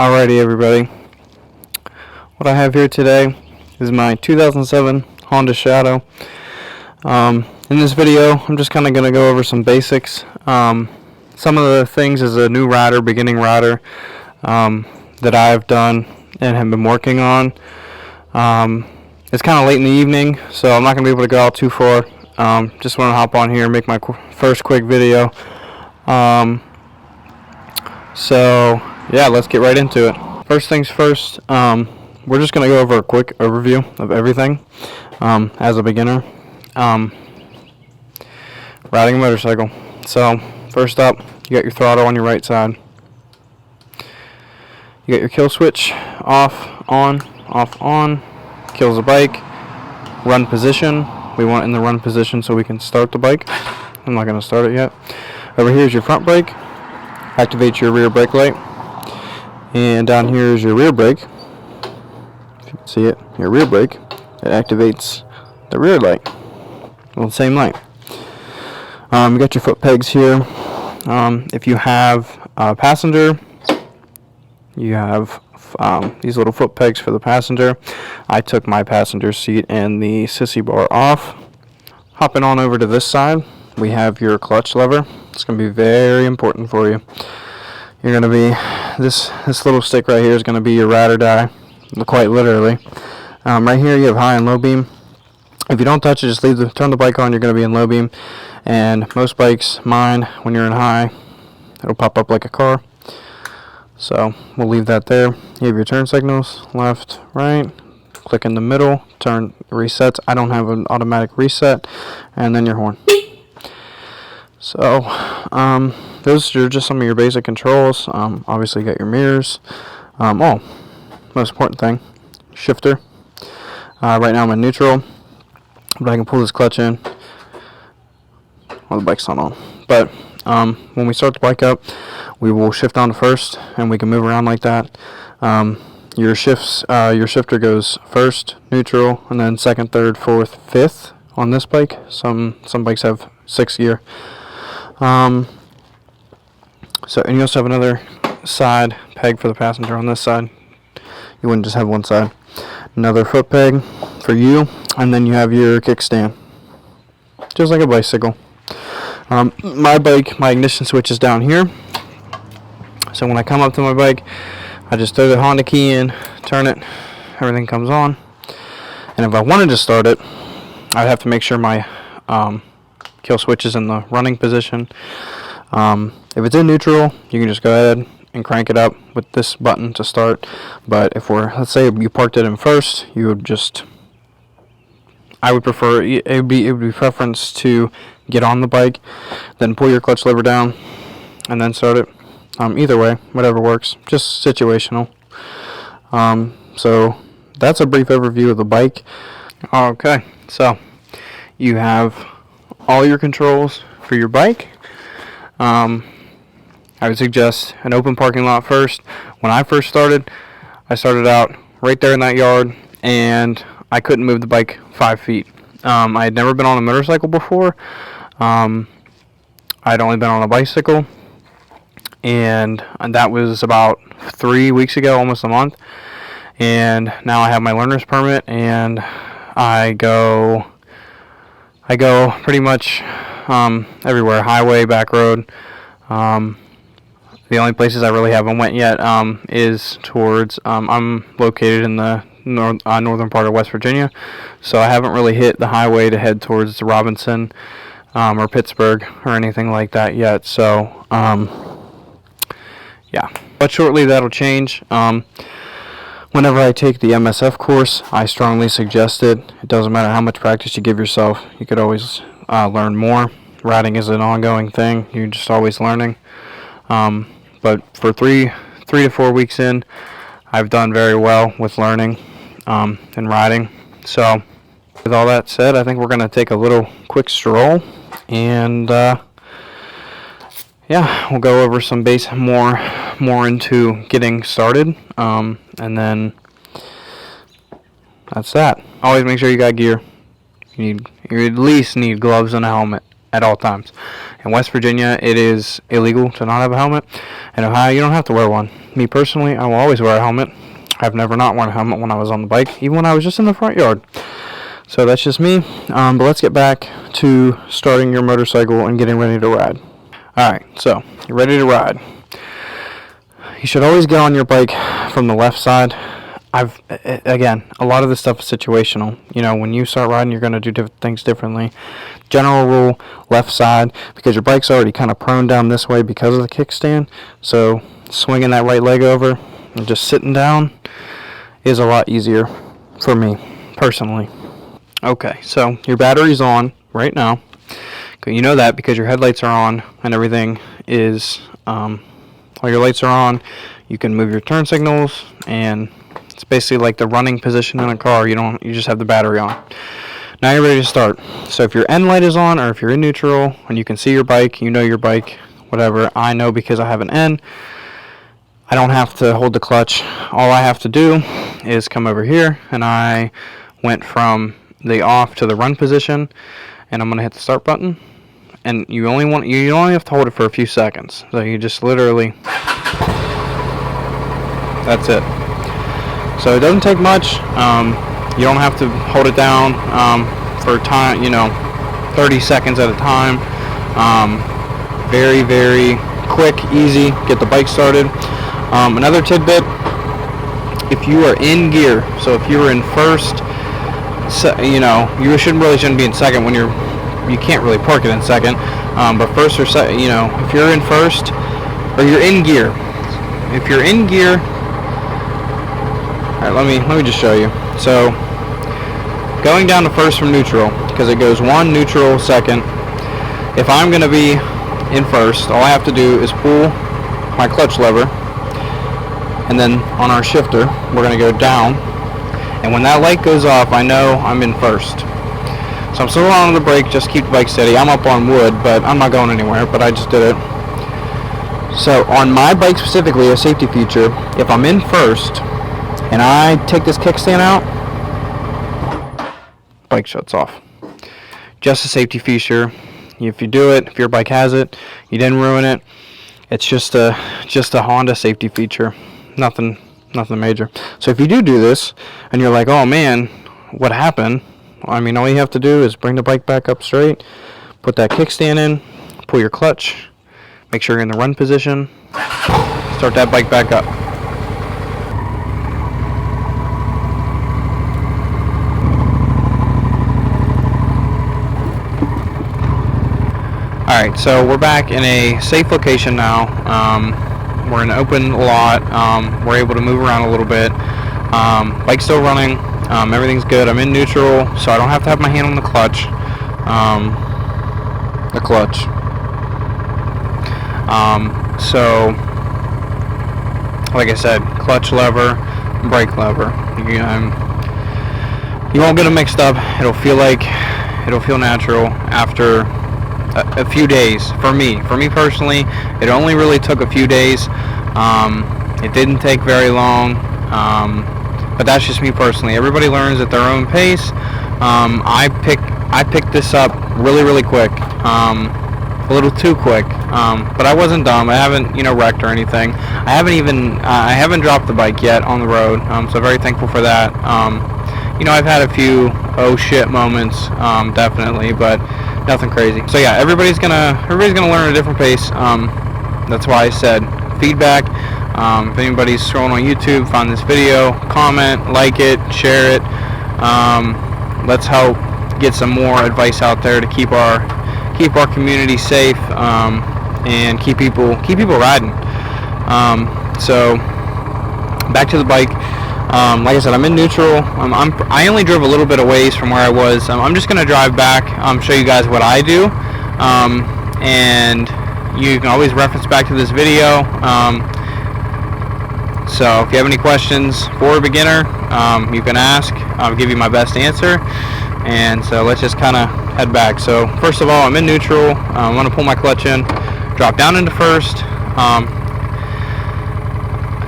Alrighty everybody, what I have here today is my 2007 Honda Shadow. In this video I'm just kind of going to go over some basics. Some of the things as a new rider, beginning rider, that I've done and have been working on. It's kind of late in the evening, so I'm not going to be able to go out too far. Just want to hop on here and make my first quick video. So yeah, let's get right into it. First things first, we're just going to go over a quick overview of everything as a beginner riding a motorcycle. So first up, you got your throttle on your right side. You got your kill switch off, on, kills the bike. Run position, we want it in the run position so we can start the bike. I'm not going to start it yet. Over here is your front brake, activates your rear brake light. And down here is your rear brake. If you can see it, your rear brake, it activates the rear light. Well, the same light. You got your foot pegs here. If you have a passenger, you have these little foot pegs for the passenger. I took my passenger seat and the sissy bar off. Hopping on over to this side, we have your clutch lever. It's going to be very important for you. You're going to be, this little stick right here is going to be your ride or die, quite literally. Right here you have high and low beam. If you don't touch it, just turn the bike on, you're going to be in low beam. And most bikes, mine, when you're in high, it'll pop up like a car. So we'll leave that there. You have your turn signals, left, right. Click in the middle, turn resets. I don't have an automatic reset. And then your horn. So those are just some of your basic controls. Obviously you got your mirrors. Most important thing, shifter. Right now I'm in neutral, but I can pull this clutch in. Well, the bike's not on. But when we start the bike up, we will shift on to first, and we can move around like that. Your shifter goes first, neutral, and then second, third, fourth, fifth on this bike. Some bikes have 6th gear. And you also have another side peg for the passenger on this side. You wouldn't just have one side. Another foot peg for you, and then you have your kickstand, just like a bicycle. My bike, my ignition switch is down here. So when I come up to my bike, I just throw the Honda key in, turn it, everything comes on. And if I wanted to start it, I'd have to make sure my kill switch is in the running position. If it's in neutral, you can just go ahead and crank it up with this button to start. But if let's say you parked it in first, you would just, I would prefer, it would be preference to get on the bike, then pull your clutch lever down, and then start it. Either way, whatever works, just situational. So that's a brief overview of the bike. Okay, so you have all your controls for your bike. I would suggest an open parking lot first. When I first started, I started out right there in that yard, and I couldn't move the bike 5 feet. I had never been on a motorcycle before. I'd only been on a bicycle, and that was about 3 weeks ago, almost a month. And now I have my learner's permit, and I go pretty much everywhere, highway, back road. The only places I really haven't went yet is towards, I'm located in the northern part of West Virginia, so I haven't really hit the highway to head towards Robinson or Pittsburgh or anything like that yet. So yeah, but shortly that'll change. Whenever I take the MSF course, I strongly suggest it. It doesn't matter how much practice you give yourself, you could always learn more. Riding is an ongoing thing, you're just always learning. But for 3 to 4 weeks in, I've done very well with learning and riding. So with all that said, I think we're going to take a little quick stroll, and yeah, we'll go over some more into getting started, and then that's that. Always make sure you got gear. You at least need gloves and a helmet. at all times. In West Virginia, it is illegal to not have a helmet. In Ohio, you don't have to wear one. Me personally, I will always wear a helmet. I've never not worn a helmet when I was on the bike, even when I was just in the front yard. So that's just me. But let's get back to starting your motorcycle and getting ready to ride. Alright, so you're ready to ride. You should always get on your bike from the left side. Again, a lot of this stuff is situational. You know, when you start riding, you're going to do things differently. General rule, left side, because your bike's already kind of prone down this way because of the kickstand. So swinging that right leg over and just sitting down is a lot easier for me, personally. Okay, so your battery's on right now. You know that because your headlights are on and everything is, all your lights are on. You can move your turn signals, and it's basically like the running position in a car. You just have the battery on. Now you're ready to start. So if your end light is on, or if you're in neutral and you can see your bike, you know your bike, whatever. I know because I have an N. I don't have to hold the clutch. All I have to do is come over here, and I went from the off to the run position, and I'm gonna hit the start button. And you only have to hold it for a few seconds. So you just literally, that's it. So it doesn't take much. You don't have to hold it down for time, 30 seconds at a time. Very, very quick, easy. Get the bike started. Another tidbit: if you are in gear, so if you were in first, you shouldn't be in second when you can't really park it in second. But first or second, if you're in first or you're in gear, if you're in gear. All right, let me just show you. So going down to first from neutral, because it goes one, neutral, second. If I'm going to be in first, all I have to do is pull my clutch lever, and then on our shifter, we're going to go down. And when that light goes off, I know I'm in first. So I'm still on the brake, just keep the bike steady. I'm up on wood, but I'm not going anywhere, but I just did it. So on my bike specifically, a safety feature, if I'm in first and I take this kickstand out, bike shuts off. Just a safety feature. If you do it, if your bike has it, you didn't ruin it. It's just a Honda safety feature. Nothing major. So if you do this and you're like, oh man, what happened? I mean, all you have to do is bring the bike back up straight, put that kickstand in, pull your clutch, make sure you're in the run position, start that bike back up. Alright, so we're back in a safe location now. We're in an open lot. We're able to move around a little bit. Bike's still running. Everything's good. I'm in neutral, so I don't have to have my hand on the clutch. So, like I said, clutch lever, brake lever. You won't get them mixed up. It'll feel natural after a few days. For me personally, it only really took a few days. It didn't take very long. But that's just me personally. Everybody learns at their own pace. I picked this up really, really quick. A little too quick. But I wasn't dumb. I haven't, wrecked or anything. I haven't dropped the bike yet on the road. So very thankful for that. I've had a few oh shit moments, definitely, but nothing crazy. So yeah, everybody's gonna learn at a different pace. That's why I said feedback. If anybody's scrolling on YouTube, find this video, comment, like it, share it. Let's help get some more advice out there to keep our community safe, and keep people riding. So back to the bike. Like I said, I'm in neutral. I only drove a little bit of ways from where I was. I'm just gonna drive back, show you guys what I do, and you can always reference back to this video. So if you have any questions for a beginner, you can ask. I'll give you my best answer. And so let's just kind of head back. So first of all, I'm in neutral. I'm going to pull my clutch in, drop down into first.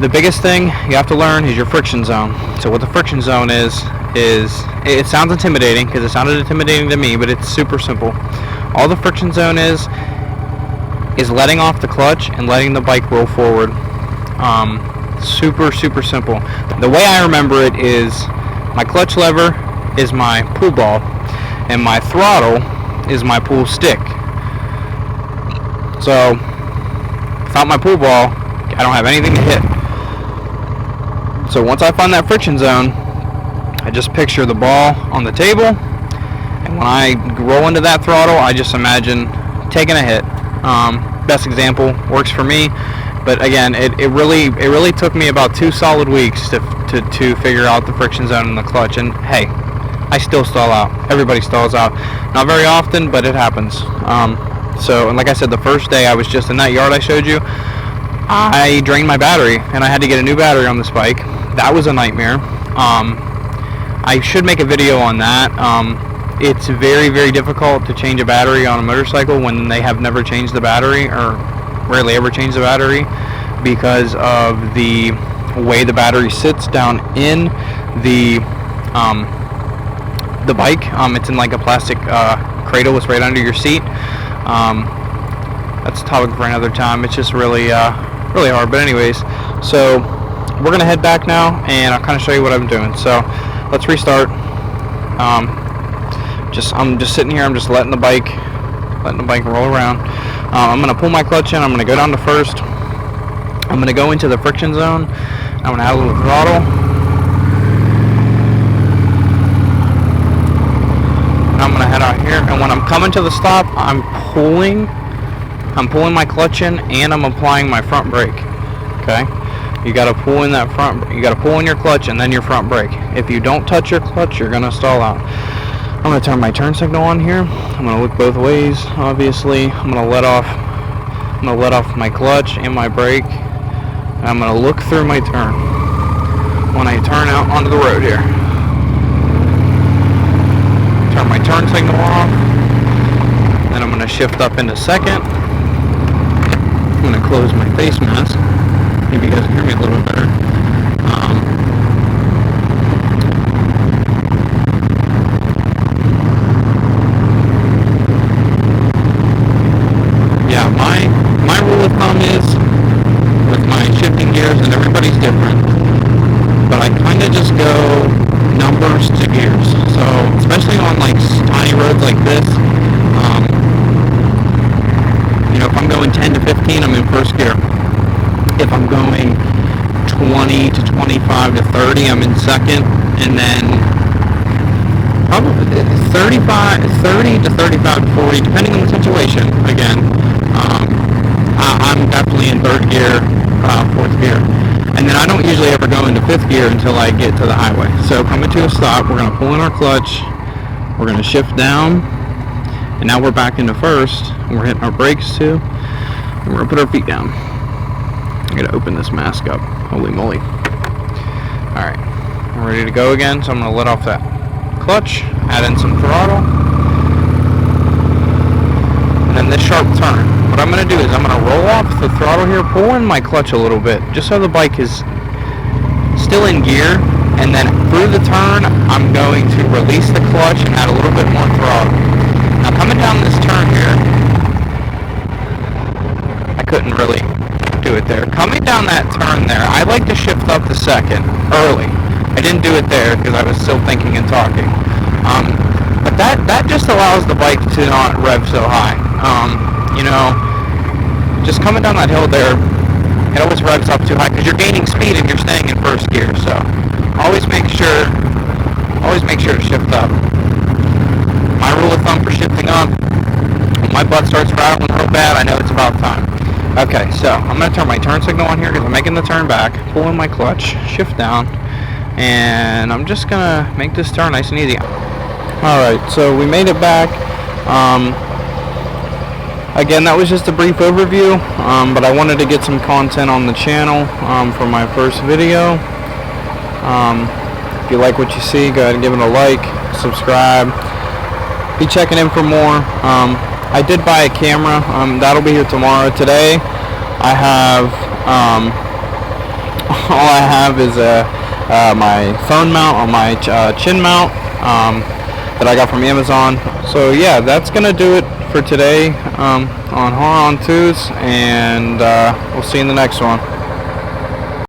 The biggest thing you have to learn is your friction zone. So what the friction zone is it sounds intimidating, because it sounded intimidating to me, but it's super simple. All the friction zone is letting off the clutch and letting the bike roll forward. Super simple. The way I remember it is my clutch lever is my pull ball and my throttle is my pull stick. So without my pull ball, I don't have anything to hit. So once I find that friction zone, I just picture the ball on the table, and when I roll into that throttle, I just imagine taking a hit. Best example, works for me, but again, it really took me about 2 solid weeks to figure out the friction zone in the clutch. And hey, I still stall out. Everybody stalls out. Not very often, but it happens. So, and like I said, the first day I was just in that yard I showed you, I drained my battery, and I had to get a new battery on this bike. That was a nightmare. I should make a video on that. It's very difficult to change a battery on a motorcycle when they have never changed the battery, or rarely ever changed the battery, because of the way the battery sits down in the bike. It's in like a plastic cradle. It's right under your seat. That's a topic for another time. It's just really hard. But anyways, so we're gonna head back now, and I'll kind of show you what I'm doing. So let's restart. I'm just sitting here. I'm just letting the bike roll around. I'm gonna pull my clutch in. I'm gonna go down to first. I'm gonna go into the friction zone. I'm gonna add a little throttle. And I'm gonna head out here. And when I'm coming to the stop, I'm pulling my clutch in, and I'm applying my front brake. Okay. You gotta pull in that front. You gotta pull in your clutch and then your front brake. If you don't touch your clutch, you're gonna stall out. I'm gonna turn my turn signal on here. I'm gonna look both ways. Obviously, I'm gonna let off my clutch and my brake. And I'm gonna look through my turn when I turn out onto the road here. Turn my turn signal off. Then I'm gonna shift up into second. I'm gonna close my face mask. Maybe you guys can hear me a little bit better. Yeah, my rule of thumb is, with my shifting gears, and everybody's different, but I kind of just go numbers to gears. So, especially on like tiny roads like this, if I'm going 10 to 15, I'm in first gear. If I'm going 20 to 25 to 30, I'm in second, and then probably 30 to 35 to 40, depending on the situation. Again, I'm definitely in third gear, fourth gear, and then I don't usually ever go into fifth gear until I get to the highway. So coming to a stop, we're going to pull in our clutch, we're going to shift down, and now we're back into first, and we're hitting our brakes too, and we're going to put our feet down. I'm going to open this mask up. Holy moly. Alright, we're ready to go again, so I'm going to let off that clutch, add in some throttle, and then this sharp turn. What I'm going to do is I'm going to roll off the throttle here, pull in my clutch a little bit, just so the bike is still in gear, and then through the turn, I'm going to release the clutch and add a little bit more throttle. Now coming down this turn here, I couldn't really do it there. Coming down that turn there, I like to shift up to second early. I didn't do it there because I was still thinking and talking. But that just allows the bike to not rev so high. Just coming down that hill there, it always revs up too high because you're gaining speed and you're staying in first gear. So always make sure to shift up. My rule of thumb for shifting up, when my butt starts rattling real bad, I know it's about time. Okay, so I'm going to turn my turn signal on here because I'm making the turn back, pull in my clutch, shift down, and I'm just going to make this turn nice and easy. Alright, so we made it back. Again, that was just a brief overview, but I wanted to get some content on the channel for my first video. If you like what you see, go ahead and give it a like, subscribe, be checking in for more. I did buy a camera, that'll be here tomorrow. Today, I have, all I have is my phone mount on my chin mount that I got from Amazon. So yeah, that's going to do it for today on Har On Twos, and we'll see you in the next one.